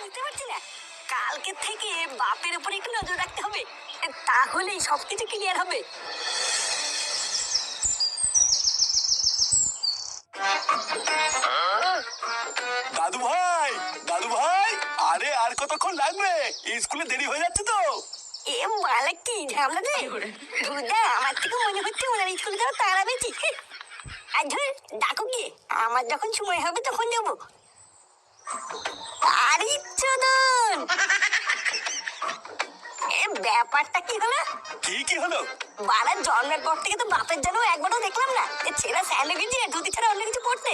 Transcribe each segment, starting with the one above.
বুঝতে পারছি না, কালকে থেকে বাপের উপর একটু নজর রাখতে হবে, তাহলেই সবকিছু ক্লিয়ার হবে। দাদু ভাই, দাদু ভাই, আরে আর কতক্ষণ লাগবে? স্কুলে দেরি হয়ে যাচ্ছে তো। এ মালা কি ঝামলা রে ভুদা, আমার থেকে মনে হচ্ছে ওনার স্কুলে যাওয়া তারা বেশি। আর ধর ডাকো গিয়ে, আমার যখন সময় হবে তখন যাবো। আরে চোদন, এ ব্যাপারটা কি হলো? কি হলো? বাড়ার জন্মের পর থেকে তো বাপের জন্য একবারও দেখলাম না যে ছেঁড়া স্যান্ডেল গেঞ্জি আর ধুতি ছাড়া অন্য কিছু পড়তে।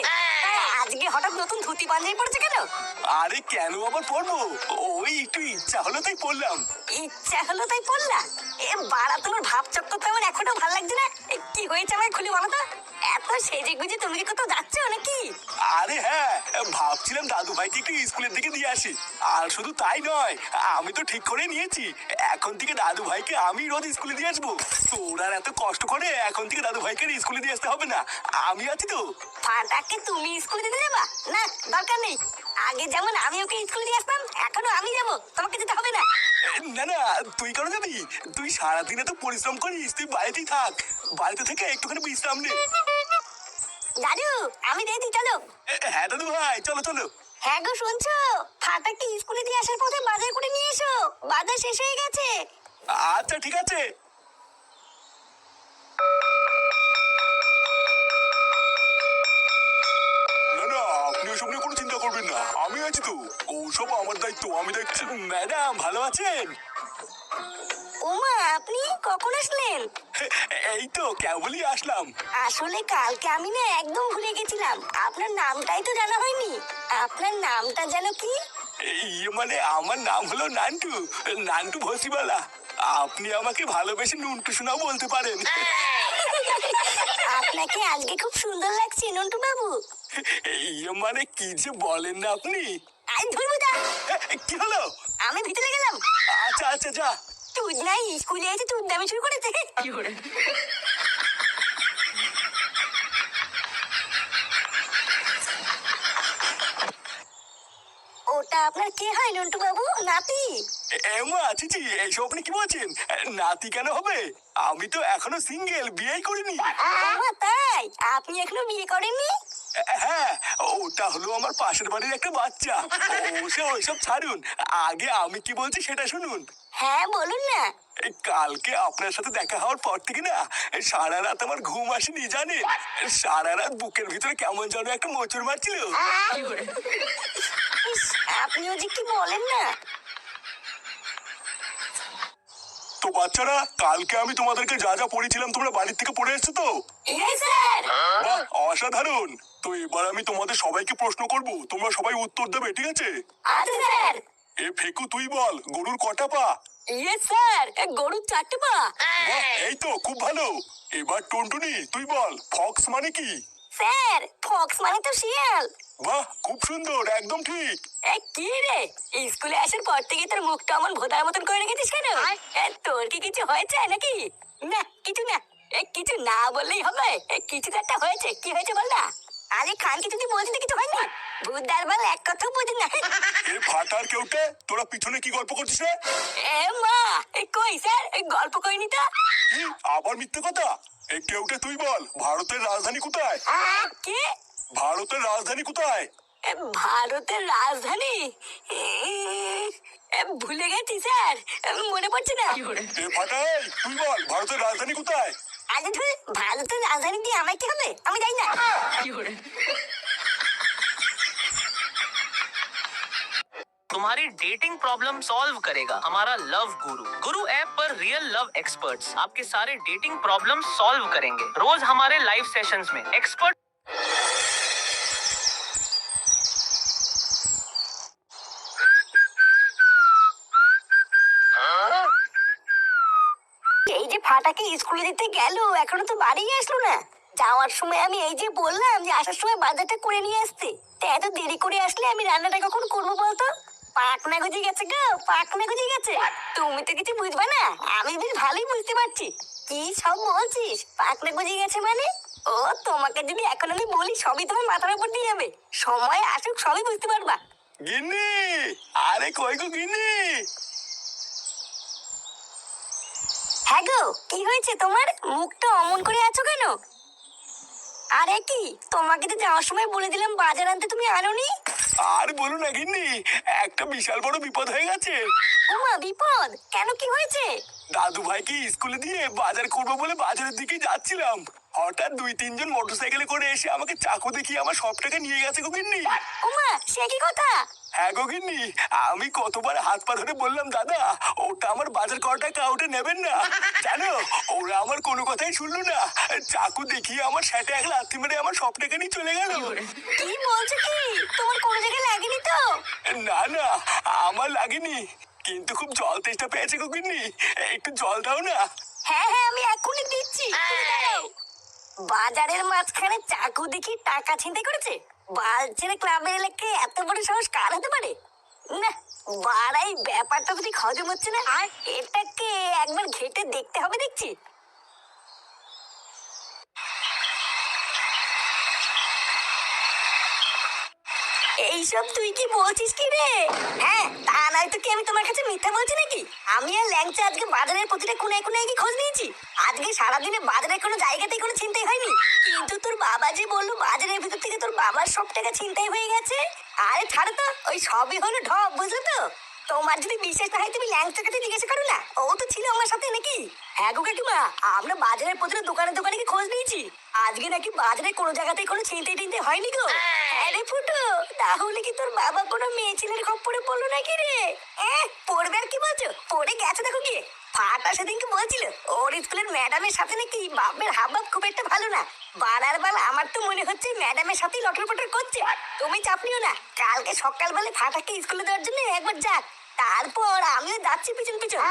আজকে হঠাৎ নতুন ধুতি পাঞ্জাবি পড়েছে কেন? আরে কেন আবার পড়বো, ওই একটু ইচ্ছা হলো তাই পড়লাম। ইচ্ছা হলো তাই পড়লা? এ বাড়া, তোমার ভাব চক্কর তো আমার এখনো ভালো লাগছে না। কি হয়েছে আমায় খুলে বলো তো। এত সেজে গুজে তুমি কি কোথাও যাচ্ছ নাকি? আরে হ্যাঁ, ভাবছিলাম দাদু ভাইকে একটু স্কুলের দিকে দিয়ে আসি। আর শুধু তাই নয়, আমি তো ঠিক করে নিয়েছি এখন থেকে দাদু ভাইকে আমি রোজ স্কুলে দিয়ে আসবো। তোর আর এত কষ্ট করে এখন থেকে দাদু ভাইকে স্কুলে দিয়ে আসতে হবে না, আমি আছি তো। ফাটাকে তুমি স্কুলে দিতে যাবা? না, দরকার নেই। আগে যেমন আমি ওকে স্কুলে দিয়ে আসতাম, এখনো আমি যাবো, তোমাকে যেতে হবে না। না না, তুই কেন যাবি? তুই সারাদিনে তো পরিশ্রম করিস, তুই বাড়িতেই থাক। বাড়িতে থেকে একটুখানি বিশ্রাম নে। দাদু, আমি রেডি, চলো। হ্যাঁ দাদু ভাই, চলো চলো। হ্যাঁ গো, শুনছো? ফাটাকে স্কুলে দিয়ে আসার পথে বাজার করে নিয়ে এসো, বাজার শেষ হয়ে গেছে। আচ্ছা ঠিক আছে। না না, আপনি ওসব নিয়ে কোনো চিন্তা করবেন না, আমি আছি তো। ওসব আমার দায়িত্ব, আমি দেখছি। ম্যাডাম ভালো আছেন? ওমা, আপনি কখন আসলেন? এই তো কেবলই আসলাম। আসলে কালকে আমি না একদম ভুলে গেছিলাম, আপনার নামটাই তো জানা হয়নি। আপনার নামটা যেন কি? মানে আমার নাম হলো নান্টু, নান্টু ভসিবালা। আপনি আমাকে ভালোবেসে নুনটু শোনাও বলতে পারেন। আপনাকে আজকে খুব সুন্দর লাগছে নন্টু বাবু। মানে কি যে বলেন না আপনি। আই ধরবো দা। কি হলো? আমি ভিতরে গেলাম। আচ্ছা আচ্ছা যা। তুই নাই স্কুলে এসে তুই দামি শুরু করেছে। কি করে? ওটা আপনার কে হয় নন্টু বাবু? নাতি? এমা চিচি, এইসব আপনি কি বলছেন? নাতি কেন হবে? আমি তো এখনো সিঙ্গেল, বিয়েই করিনি। তাই? আপনি এখনো বিয়ে করেননি? হ্যাঁ, ওটা হলো আমার পাশের বাড়ির একটা বাচ্চা। ওইসব ছাড়ুন, আগে আমি কি বলছি সেটা শুনুন। হ্যাঁ বলুন না। কালকে আপনার সাথে দেখা হওয়ার পর থেকে না সারা রাত আমার ঘুম আসেনি জানেন। সারা রাত বুকের ভিতরে কেমন যেন একটা মোচড় মারছিল। আপনিও যে কি বলেন না। তো বাচ্চারা, কালকে আমি তোমাদেরকে যা যা পড়েছিলাম তোমরা বাড়ির থেকে পড়ে এসছো তো? বাহ, অসাধারণ। তো এবার আমি তোমাদের সবাইকে প্রশ্ন করব, তোমরা সবাই উত্তর দেবে, ঠিক আছে? এ ফেকু, তুই বল, গরুর কটা পা? স্যার, গরুর 4টে পা। বাহ, এই তো খুব ভালো। এবার টুনটুনি, তুই বল, ফক্স মানে কি? স্যার, ফক্স মানে তো শিয়াল। বাহ, খুব সুন্দর, একদম ঠিক। কি রে, স্কুলে আসার পর থেকে তোর মুখটা অমন ভোদার মতন করে রেখেছিস কেন? তোর কি কিছু হয়েছে নাকি? না, কিছু না। কিছু না বললেই হবে, কিছু তো একটা হয়েছে। কি হয়েছে বল না। আরে খান, কিছু তুই বলছিস কিছু হয়নি। ভূতদার বল এক কথাও বোঝেন না। এ ফাটার কেউটে, তোরা পিছনে কি গল্প করছিস রে? মা, কই স্যার, গল্প করিনি তো। কি আবার মিথ্যে কথা? এ কেউটে তুই বল, ভারতের রাজধানী কোথায়? কি? ভারতের রাজধানী কোথায়? ভারতের রাজধানী? ভুলে গেছি স্যার, মনে পড়ছে না। এ ফাটাই, তুই বল, ভারতের রাজধানী কোথায়? আরে ধুর, ভারতের রাজধানী দিয়ে আমার কি হবে, আমি জানি না। तुम्हारी डेटिंग प्रॉब्लम सॉल्व करेगा हमारा लव गुरु। गुरु ऐप पर रियल लव एक्सपर्ट्स आपके सारे डेटिंग प्रॉब्लम सॉल्व करेंगे। रोज हमारे लाइव सेशंस में एक्सपर्ट এই যে ফাটাকে স্কুলে দিতে গেল, এখনো তো বাড়ি আসলো না। যাওয়ার সময় আমি এই যে বললাম যে আসার সময় বাজারটা করে নিয়ে আসতে, তা এত দেরি করে আসলে আমি রান্নাটা কখন করবো বলতো? পাকনা গুজি গেছে গো, পাকনা গুজি গেছে। তুমি তো কিছু বুঝবে না, আমি বেশ ভালোই বুঝতে পারছি। কি সব বলছিস? পাকনা গুজি গেছে মানে? ও, তোমাকে যদি এখন আমি বলি সবই তোমার মাথার উপর দিয়ে যাবে। সময় আসুক, সবই বুঝতে পারবা। গিন্নি, আরে কই গো গিন্নি? হ্যাঁ গো, কি হয়েছে তোমার? মুখটা অমন করে আছো কেন? আরে কি, তোমাকে তো যাওয়ার সময় বলে দিলাম বাজার আনতে, তুমি আনোনি? আর বলো না গিন্নি, একটা বিশাল বড় বিপদ হয়ে গেছে। ওমা, বিপদ কেন, কি হয়েছে? দাদু ভাইকে স্কুলে দিয়ে বাজার করবো বলে বাজারের দিকে যাচ্ছিলাম, হঠাৎ 2-3 জন মোটরসাইকেলে করে এসে আমাকে চাকু দেখিয়ে আমার সব টাকা নিয়ে গেছে গো গিন্নি। ওমা, সে কি কথা? হ্যাঁ গো গিন্নি, আমি কতবার হাত পা ধরে বললাম দাদা ওটা আমার বাজার করা টাকা, ওটা নেবেন না। জানো, ওরা আমার কোনো কথাই শুনলো না, চাকু দেখিয়ে আমার সাথে এক লাথি মেরে আমার সব টাকা নিয়ে চলে গেল। কি বলছো কি? তোমার কোনো জায়গায় লাগেনি তো? না না, আমার লাগেনি, কিন্তু খুব জল তেষ্টা পেয়েছে গো গিন্নি, একটু জল দাও না। হ্যাঁ হ্যাঁ, আমি এক্ষুনি দিচ্ছি, তুমি দাঁড়াও। বাজারের মাঝখানে চাকু দেখি টাকা ছিনতাই করেছে? বালছেড়ে ক্লাবের এলাকায় এত বড় সাহস কার হতে পারে? না, বাড়াই ব্যাপারটা তো ঠিক হজম হচ্ছে না, আর এটাকে একবার ঘেটে দেখতে হবে দেখছি। এইসব তুই কি বলছিস কি রে? হ্যাঁ, তা নয় তো কি আমি তোমার কাছে মিথ্যা বলছি নাকি? আমি আর ল্যাংচা আজকে বাজারের প্রতিটা কোনায় কোনায় কি খোঁজ নিয়েছি। আজকে সারাদিনে বাজারের কোনো জায়গাতেই কোনো ছিনতাই হয়নি, কিন্তু তোর বাবা যে বললো বাজারের ভিতর থেকে তোর বাবার সব টাকা ছিনতাই হয়ে গেছে। আরে ছাড়ো তো, ওই সবই হলো ঢপ, বুঝলো তো? তোমার যদি বিশ্বাস না হয় তুমি ল্যাংচার কাছে জিজ্ঞাসা করো না, ও তো ছিল আমার সাথে নাকি। হ্যাঁ গো কাকিমা, আমরা বাজারের প্রতিটা দোকানে দোকানে কি খোঁজ নিয়েছি, আজকে নাকি বাজারে কোনো জায়গাতেই কোনো ছিনতাই টিনতাই হয়নি গো। আরে ফুটো, তাহলে কি তোর বাবা কোনো মেয়ে ছেলের খপ্পরে পড়লো নাকি রে? পড়বে আর কি বলছো, পড়ে গেছে দেখো গিয়ে। ফাটা সেদিনকে বলছিল ওর স্কুলের ম্যাডামের সাথে নাকি বাপের হাবভাব খুব একটা ভালো না। বাড়ার বেলা আমার তো মনে হচ্ছে ম্যাডামের সাথেই লটর পটর করছে। তুমি চাপ নিও না, কালকে সকালবেলা ফাটাকে স্কুলে দেওয়ার জন্য একবার যাক, তারপর আমিও যাচ্ছি পিছন পিছন।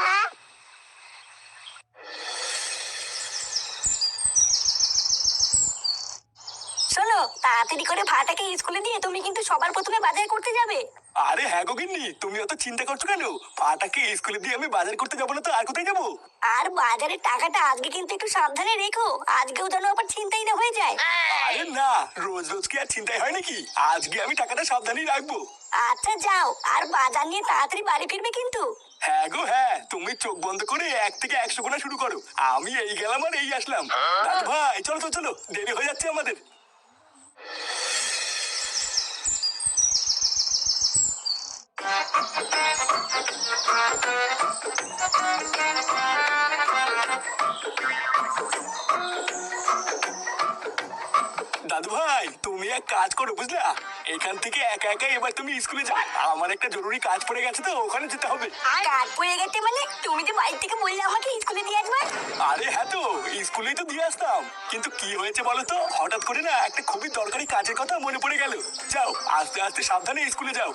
শোনো, তাড়াতাড়ি করে ফাটাকে স্কুলে দিয়ে তুমি কিন্তু সবার প্রথমে বাজার করতে যাবে। আরে হ্যাঁ গো গিন্নি, তুমি অত চিন্তা করছো কেন? পাটাকে স্কুলে দিয়ে আমি বাজার করতে যাবো না তো আর কোথায় যাবো? আর বাজারের টাকাটা আজকে কিন্তু একটু সাবধানে রেখো, আজকেও যেন আবার ছিনতাই না হয়ে যায়। আরে না, রোজ রোজ কি আর চিন্তাই হয় নাকি? আজকে আমি টাকাটা সাবধানেই রাখবো। আচ্ছা যাও, আর বাজার নিয়ে তাড়াতাড়ি বাড়ি ফিরবে কিন্তু। হ্যাঁ গো হ্যাঁ, তুমি চোখ বন্ধ করে 1 থেকে 100 গোনা শুরু করো, আমি এই গেলাম আর এই আসলাম। দাদু ভাই চলো তো, চলো, দেরি হয়ে যাচ্ছে আমাদের। দাদু ভাই তুমি এক কাজ করো বুঝলা, এখান থেকে একা একা এবার তুমি স্কুলে যাও, আমার একটা জরুরি কাজ পড়ে গেছে তো ওখানে যেতে হবে। কাজ পড়ে গেছে মানে? তুমি যে বাড়ি থেকে বললে আমাকে স্কুলে দিয়ে আসবে। আরে হ্যাঁ তো, স্কুলেই তো দিয়ে আসতাম, কিন্তু কি হয়েছে বলো তো, হঠাৎ করে না একটা খুবই দরকারি কাজের কথা মনে পড়ে গেল। যাও, আস্তে আস্তে সাবধানে স্কুলে যাও।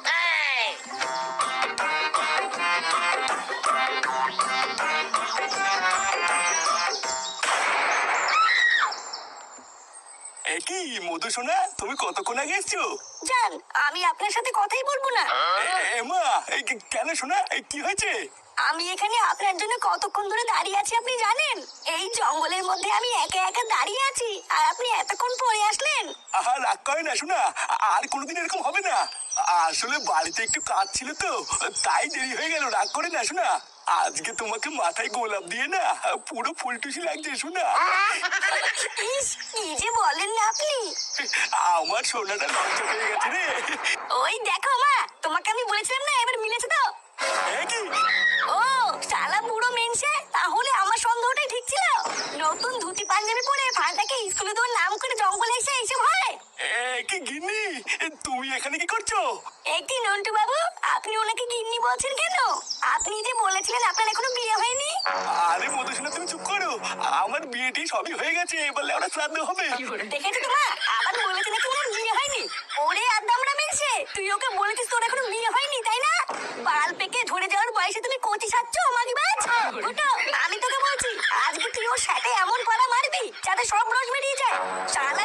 কি মধু সোনা, তুমি কতক্ষণ আগে এসছো? জান, আমি আপনার সাথে কথাই বলবো না। মা, কেন সোনা, কি হয়েছে? আমি এখানে আপনার জন্য কতক্ষণ ধরে দাঁড়িয়ে আছি আপনি জানেন? এই জঙ্গলের মধ্যে আমি একা একা দাঁড়িয়ে আছি, আর আপনি এতক্ষণ পরে আসলেন। আহা, রাগ করে না শোনা, আর কোনোদিন এরকম হবে না। আসলে বাড়িতে একটু কাজ ছিল তো, তাই দেরি হয়ে গেল, রাগ করে না শোনা। আজকে তোমাকে মাথায় গোলাপ দিয়ে না পুরো ফুলটুসি লাগছে শোনা। ইস, কি যে বলেন না আপনি। আমার সোনাটা লজ্জা পেয়ে গেছে রে। ওই দেখো মা, তোমাকে আমি বলেছিলাম না, এবার মিলেছে তো। কি? ও শালা বুড়ো মেনসে, তাহলে আমার সন্দেহটাই ঠিক ছিল। নতুন ধুতি পাঞ্জাবি পরে ফাটাকে স্কুলে দেওয়ার নাম করে জঙ্গলে এসে এইসব হয়? কি গিন্নি, তুমি এখানে কি করছো? একটি নন্টু বাবু, আপনি ওনাকে গিন্নি বলছেন কেন? আপনি যে বলেছিলেন আপনার এখনো বিয়ে হয়নি। আরে মধুসূদন তুমি চুপ করো, আমার বিয়েটি সবই হয়ে গেছে, এবার ওরা শ্রাদ্ধ হবে। দেখেছো তো মা, আবার বলেছে নাকি ওনার বিয়ে হয়নি। ওরে আদামরা মেরেছে, তুই ওকে বলেছিস তোর এখনো বিয়ে হয়নি তাই না? বাল পেকে ধরে যাওয়ার বয়সে তুমি কচি সাচ্ছ মাগিবাজ। ওটো, আমি তোকে বলছি আজকে তুই ওর সাথে এমন পাড়া মারবি যাতে সব রস বেরিয়ে যায়। শালা